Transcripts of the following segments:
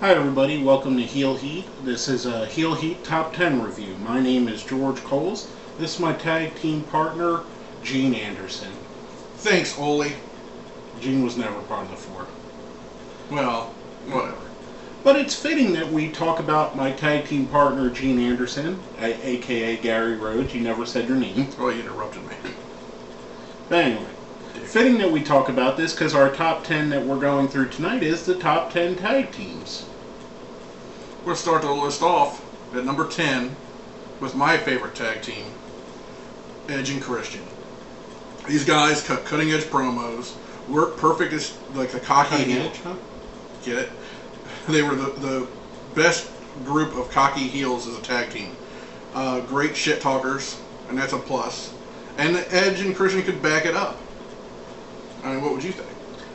Hi everybody, welcome to Heel Heat. This is a Heel Heat Top 10 review. My name is George Coles. This is my tag team partner, Gene Anderson. Thanks, Ole. Gene was never part of the four. Well, whatever. But it's fitting that we talk about my tag team partner, Gene Anderson, aka Gary Rhodes. You never said your name. Well, you interrupted me. But anyway, fitting that we talk about this because our top 10 that we're going through tonight is the top 10 tag teams. We'll start the list off at number 10 with my favorite tag team, Edge and Christian. These guys cut cutting-edge promos, work perfect as like the cocky heel. Huh? Get it? They were the best group of cocky heels as a tag team. Great shit talkers, and that's a plus. And Edge and Christian could back it up. I mean, what would you think?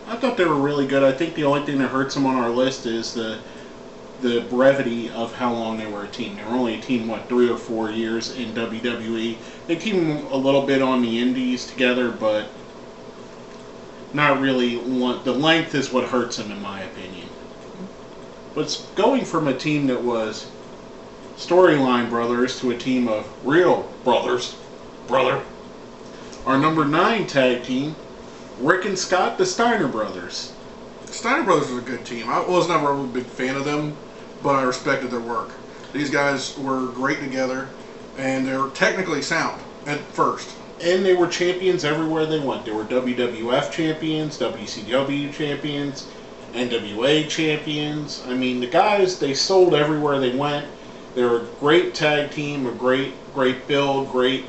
I thought they were really good. I think the only thing that hurts them on our list is the brevity of how long they were a team. They were only a team, 3 or 4 years in WWE. They teamed a little bit on the indies together, but not really. The length is what hurts them, in my opinion. But going from a team that was storyline brothers to a team of real brother. Our number 9 tag team, Rick and Scott, the Steiner brothers. Steiner Brothers was a good team. I was never a big fan of them, but I respected their work. These guys were great together, and they were technically sound at first. And they were champions everywhere they went. They were WWF champions, WCW champions, NWA champions. I mean, the guys, they sold everywhere they went. They were a great tag team, a great build, great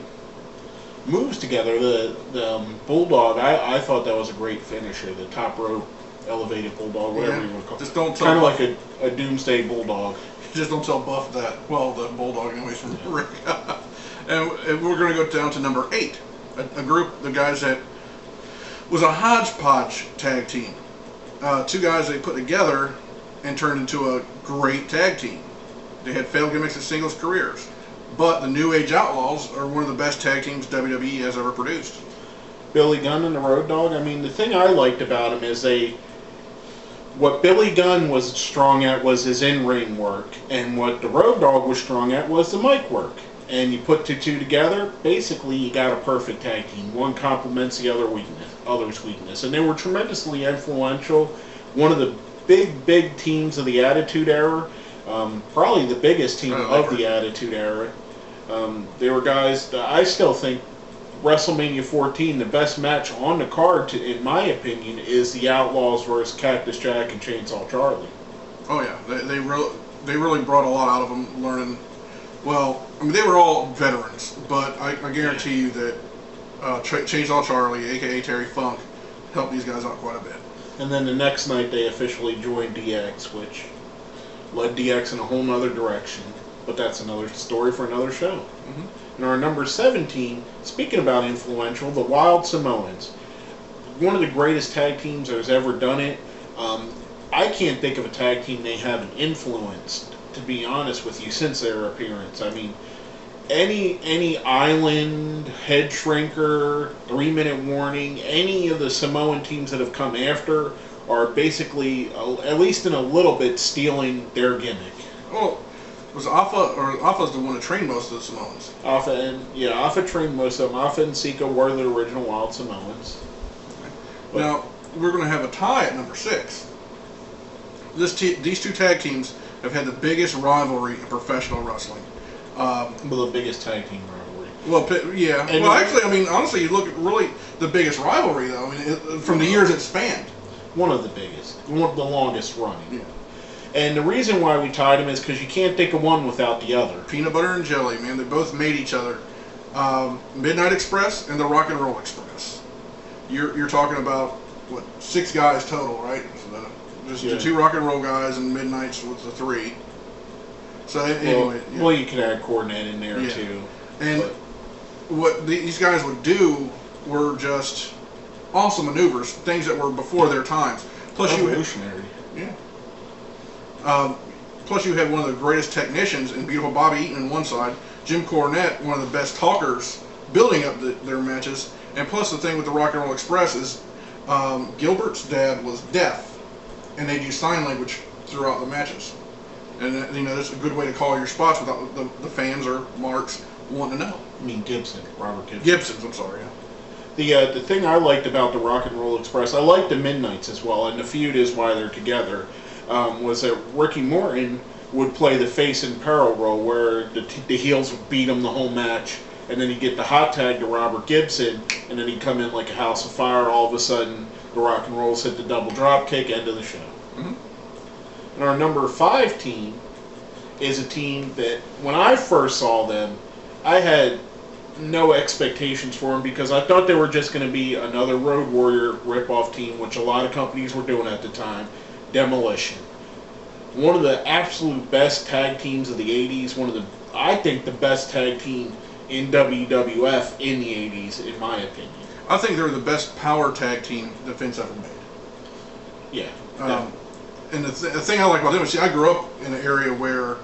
moves together. The Bulldog, I thought that was a great finisher. The top rope elevated Bulldog, whatever you want to call it. Just don't tell kind of Buff, like a Doomsday Bulldog. just don't tell Buff that. Well, the Bulldog, anyways, from Rick. And we're going to go down to number 8, a group, the guys that was a hodgepodge tag team. 2 guys they put together and turned into a great tag team. They had failed gimmicks in singles careers, but the New Age Outlaws are one of the best tag teams WWE has ever produced. Billy Gunn and the Road Dogg. I mean, the thing I liked about him is what Billy Gunn was strong at was his in-ring work, and what the Road Dogg was strong at was the mic work. And you put the two together, basically you got a perfect tag team. One complements the other's weakness. And they were tremendously influential. One of the big teams of the Attitude Era, probably the biggest team of the Attitude Era. They were guys that I still think WrestleMania 14, the best match on the card, in my opinion, is the Outlaws versus Cactus Jack and Chainsaw Charlie. Oh yeah, they really brought a lot out of them. Learning, well, I mean they were all veterans, but I guarantee you that Chainsaw Charlie, aka Terry Funk, helped these guys out quite a bit. And then the next night they officially joined DX, which led DX in a whole nother direction. But that's another story for another show. And our number 17, speaking about influential, the Wild Samoans. One of the greatest tag teams that has ever done it. I can't think of a tag team they haven't influenced, to be honest with you, since their appearance. I mean, any Island, Head Shrinker, 3 Minute Warning, any of the Samoan teams that have come after are basically, at least in a little bit, stealing their gimmick. Well, was Alpha's the one that trained most of the Samoans? Alpha trained most of them. Alpha and Sika were the original Wild Samoans. Okay. Now, we're going to have a tie at number 6. These 2 tag teams have had the biggest rivalry in professional wrestling. The biggest tag team rivalry. Well, yeah. And actually, I mean, honestly, you look at really the biggest rivalry, though. I mean, from the years it spanned. One of the biggest. One of the longest running. Yeah. And the reason why we tied them is because you can't think of one without the other. Peanut Butter and Jelly, man. They both made each other. Midnight Express and the Rock and Roll Express. You're talking about, 6 guys total, right? So the 2 Rock and Roll guys and Midnight's was the 3. So anyway. Well, you could add Cornette in there too. And what these guys would do were just awesome maneuvers, things that were before their times. Plus revolutionary. Plus you had one of the greatest technicians in Beautiful Bobby Eaton on one side, Jim Cornette, one of the best talkers, building up their matches. And plus the thing with the Rock and Roll Express is Gilbert's dad was deaf, and they'd use sign language throughout the matches. And that's a good way to call your spots without the fans or marks wanting to know. I mean Gibson, Robert Gibson. Gibson's, I'm sorry. Yeah. The thing I liked about the Rock and Roll Express, I liked the Midnights as well, and the feud is why they're together, was that Ricky Morton would play the face in peril role where the heels would beat him the whole match, and then he'd get the hot tag to Robert Gibson, and then he'd come in like a house of fire. All of a sudden, the Rock and Rolls hit the double drop kick, end of the show. Mm-hmm. And our number 5 team is a team that, when I first saw them, I had no expectations for them because I thought they were just going to be another Road Warrior ripoff team, which a lot of companies were doing at the time, Demolition. One of the absolute best tag teams of the 80s, I think the best tag team in WWF in the 80s, in my opinion. I think they're the best power tag team that Vince ever made. Yeah. And the thing I like about them is, see, I grew up in an area where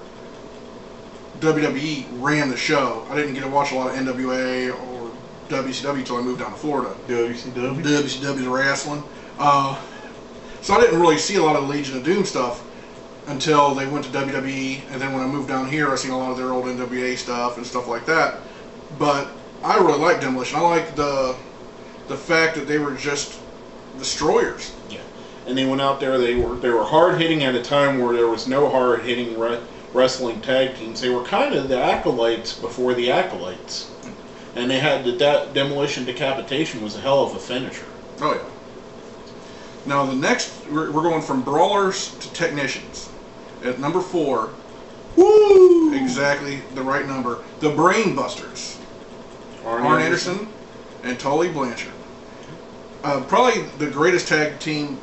WWE ran the show. I didn't get to watch a lot of NWA or WCW until I moved down to Florida. WCW's wrestling. So I didn't really see a lot of the Legion of Doom stuff until they went to WWE, and then when I moved down here, I seen a lot of their old NWA stuff and stuff like that. But I really like Demolition. I like the fact that they were just destroyers. Yeah, and they went out there. They were hard hitting at a time where there was no hard hitting wrestling tag teams. They were kind of the acolytes before the acolytes, and they had the Demolition Decapitation was a hell of a finisher. Oh yeah. Now the next, we're going from brawlers to technicians. At number 4, woo, exactly the right number, the Brain Busters, Arn Anderson and Tully Blanchard. Probably the greatest tag team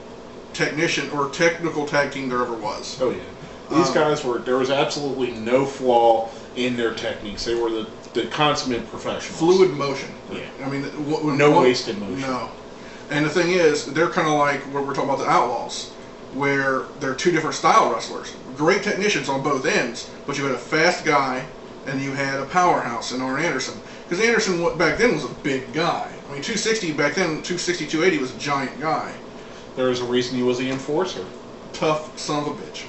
technician or technical tag team there ever was. Oh yeah, these guys there was absolutely no flaw in their techniques. They were the consummate professionals. Fluid motion. Yeah. I mean, no wasted motion. No. And the thing is, they're kind of like what we're talking about, the Outlaws, where they're two different style wrestlers. Great technicians on both ends, but you had a fast guy and you had a powerhouse in Arn Anderson. Because Anderson back then was a big guy. I mean, 260 back then, 260, 280 was a giant guy. There was a reason he was the enforcer. Tough son of a bitch.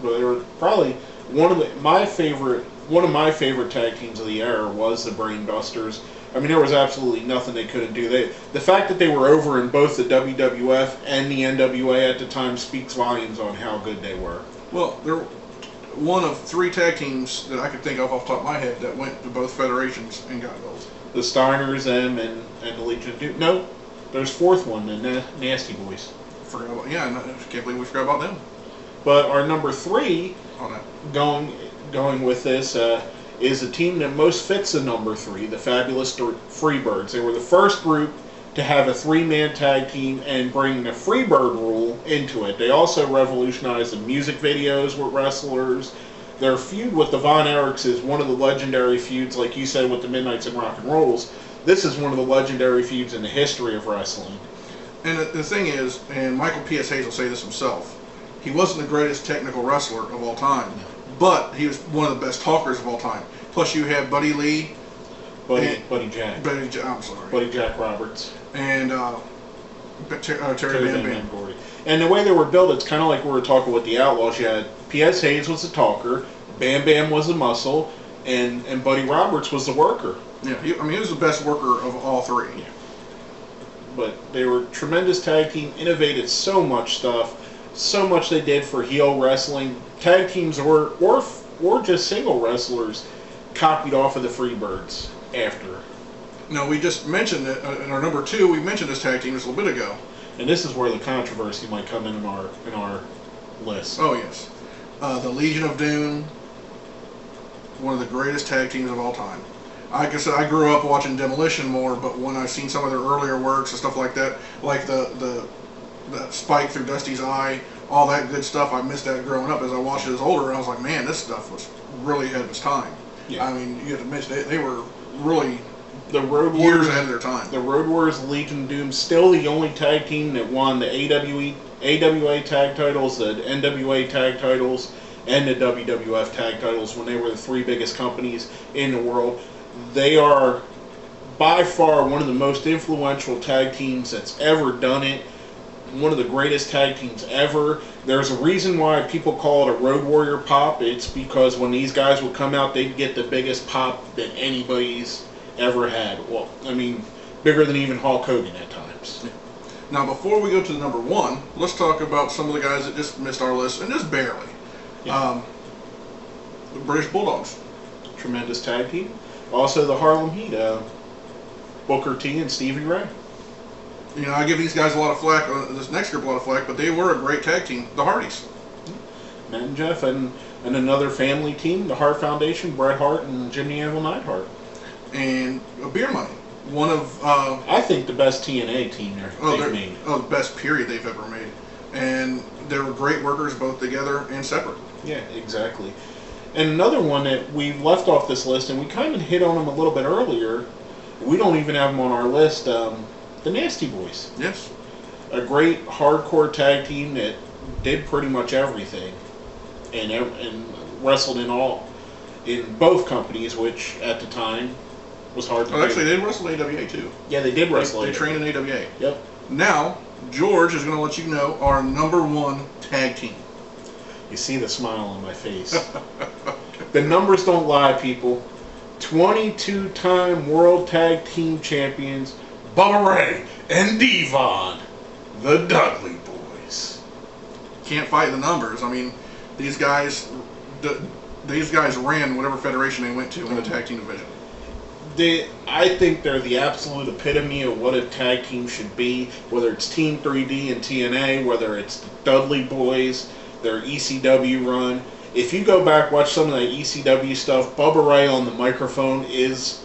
But they were probably one of my favorite tag teams of the era was the Brain Busters. I mean, there was absolutely nothing they couldn't do. The fact that they were over in both the WWF and the NWA at the time speaks volumes on how good they were. Well, they're one of 3 tag teams that I could think of off the top of my head that went to both federations and got gold. The Steiners, them, and the Legion of Doom. No, there's 4th one, the Nasty Boys. Forgot about, yeah, I can't believe we forgot about them. But our number 3, oh, no. going with this, is a team that most fits the number 3, the Fabulous Freebirds. They were the first group to have a 3-man tag team and bring the Freebird rule into it. They also revolutionized the music videos with wrestlers. Their feud with the Von Erichs is one of the legendary feuds, like you said, with the Midnights and Rock and Rolls. This is one of the legendary feuds in the history of wrestling. And the thing is, and Michael P.S. Hayes will say this himself, he wasn't the greatest technical wrestler of all time. But he was one of the best talkers of all time. Plus, you had Buddy Lee, Buddy Jack Roberts, and Terry Van Bam. And the way they were built, it's kind of like we were talking with the Outlaws. You had P.S. Hayes was the talker, Bam Bam was the muscle, and Buddy Roberts was the worker. Yeah, he was the best worker of all 3. Yeah. But they were a tremendous tag team, innovated so much stuff. So much they did for heel wrestling. Tag teams or just single wrestlers copied off of the Freebirds after. No, we just mentioned it in our number 2. We mentioned this tag team just a little bit ago. And this is where the controversy might come in our list. Oh yes, the Legion of Doom, one of the greatest tag teams of all time. Like I said, I grew up watching Demolition more, but when I've seen some of their earlier works and stuff like that, like the spike through Dusty's eye, all that good stuff, I missed that growing up. As I watched it as older, I was like, man, this stuff was really ahead of its time. Yeah. I mean, you have to mention, they were really years ahead of their time. The Road Warriors, Legion of Doom, still the only tag team that won the AWA tag titles, the NWA tag titles, and the WWF tag titles when they were the 3 biggest companies in the world. They are by far one of the most influential tag teams that's ever done it. one of the greatest tag teams ever. There's a reason why people call it a Road Warrior pop. It's because when these guys would come out, they'd get the biggest pop that anybody's ever had. Well, I mean, bigger than even Hulk Hogan at times. Yeah. Now, before we go to the number 1, let's talk about some of the guys that just missed our list, and just barely. Yeah. The British Bulldogs. Tremendous tag team. Also the Harlem Heat, Booker T and Stevie Ray. You know, I give these guys a lot of flack, this next group a lot of flack, but they were a great tag team, the Hardys. Matt and Jeff, and another family team, the Hart Foundation, Bret Hart and Jimmy Anvil Neidhart. And Beer Money, one of... I think the best TNA team they've made. Oh, the best period they've ever made. And they were great workers both together and separate. Yeah, exactly. And another one that we left off this list, and we kind of hit on them a little bit earlier, we don't even have them on our list, the Nasty Boys. Yes. A great hardcore tag team that did pretty much everything and wrestled in both companies, which at the time was hard to do. Actually, they wrestled AWA too. Yeah, they did wrestle. They trained in AWA. Yep. Now, George is going to let you know our number 1 tag team. You see the smile on my face. The numbers don't lie, people. 22-time World Tag Team Champions, Bubba Ray and Devon, the Dudley Boys. Can't fight the numbers. I mean, these guys ran whatever federation they went to in the tag team division. I think they're the absolute epitome of what a tag team should be, whether it's Team 3D and TNA, whether it's the Dudley Boys, their ECW run. If you go back, watch some of that ECW stuff, Bubba Ray on the microphone is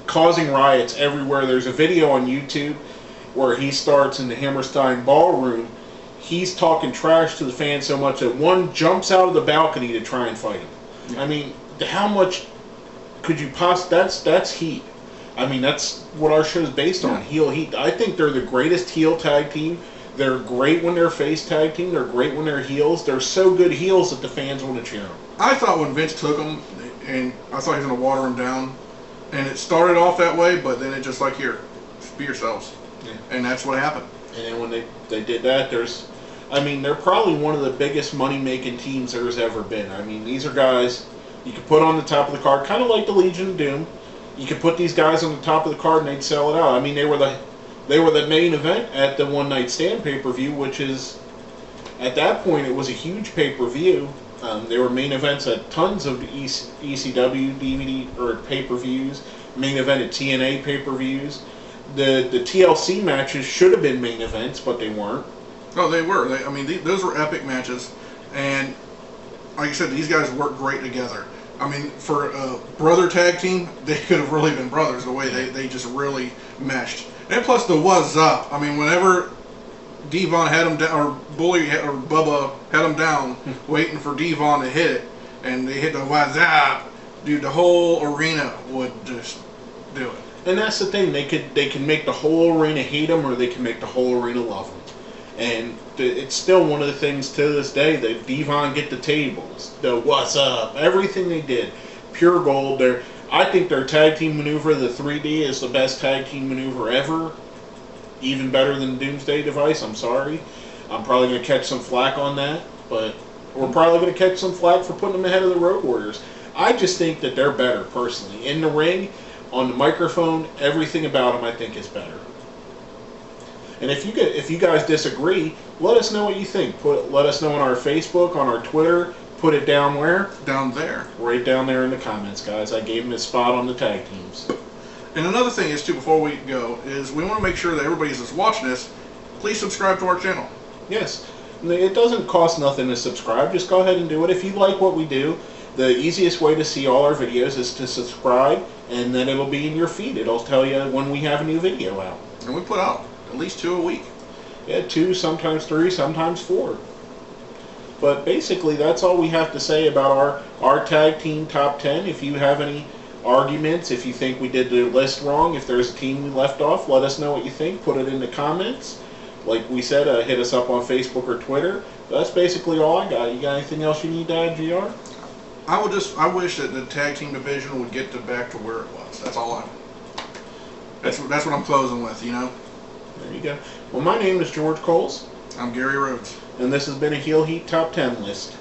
causing riots everywhere. There's a video on YouTube where he starts in the Hammerstein Ballroom. He's talking trash to the fans so much that one jumps out of the balcony to try and fight him. I mean, how much could you that's heat. I mean, that's what our show is based on, heel heat. I think they're the greatest heel tag team. They're great when they're face tag team. They're great when they're heels. They're so good heels that the fans want to cheer them. I thought when Vince took them, and I thought he was going to water them down, and it started off that way, but then it just like, here, be yourselves. Yeah. And that's what happened. And then when they did that, they're probably one of the biggest money-making teams there's ever been. I mean, these are guys you could put on the top of the card, kind of like the Legion of Doom. You could put these guys on the top of the card and they'd sell it out. I mean, they were the main event at the One Night Stand pay-per-view, which is, at that point, it was a huge pay-per-view. They were main events at tons of ECW DVD or pay-per-views, main event at TNA pay-per-views. The TLC matches should have been main events, but they weren't. Oh, they were. Those were epic matches, and like I said, these guys work great together. I mean, for a brother tag team, they could have really been brothers the way they just really meshed. And plus the what's up. I mean, whenever Devon had him down, or Bubba had him down, waiting for Devon to hit it, and they hit the what's up, dude, the whole arena would just do it. And that's the thing. They can make the whole arena hate him, or they can make the whole arena love him. And it's still one of the things to this day that Devon get the tables, the what's up, everything they did, pure gold. I think their tag team maneuver, the 3D, is the best tag team maneuver ever. Even better than Doomsday Device. I'm sorry. I'm probably going to catch some flack on that, but we're probably going to catch some flack for putting them ahead of the Road Warriors. I just think that they're better, personally. In the ring, on the microphone, everything about them I think is better. And if you guys disagree, let us know what you think. Let us know on our Facebook, on our Twitter. Put it down where? Down there. Right down there in the comments, guys. I gave him his spot on the tag teams. And another thing is, too, before we go, is we want to make sure that everybody that's watching this, please subscribe to our channel. Yes. It doesn't cost nothing to subscribe. Just go ahead and do it. If you like what we do, the easiest way to see all our videos is to subscribe, and then it'll be in your feed. It'll tell you when we have a new video out. And we put out at least 2 a week. Yeah, 2, sometimes 3, sometimes 4. But basically, that's all we have to say about our tag team top 10. If you have any arguments, if you think we did the list wrong, if there's a team we left off, let us know what you think. Put it in the comments. Like we said, hit us up on Facebook or Twitter. That's basically all I got. You got anything else you need to add, GR? I wish that the tag team division would get back to where it was. That's all That's what I'm closing with, you know? There you go. Well, my name is George Coles, I'm Gary Rhodes. and this has been a Heel Heat Top 10 list.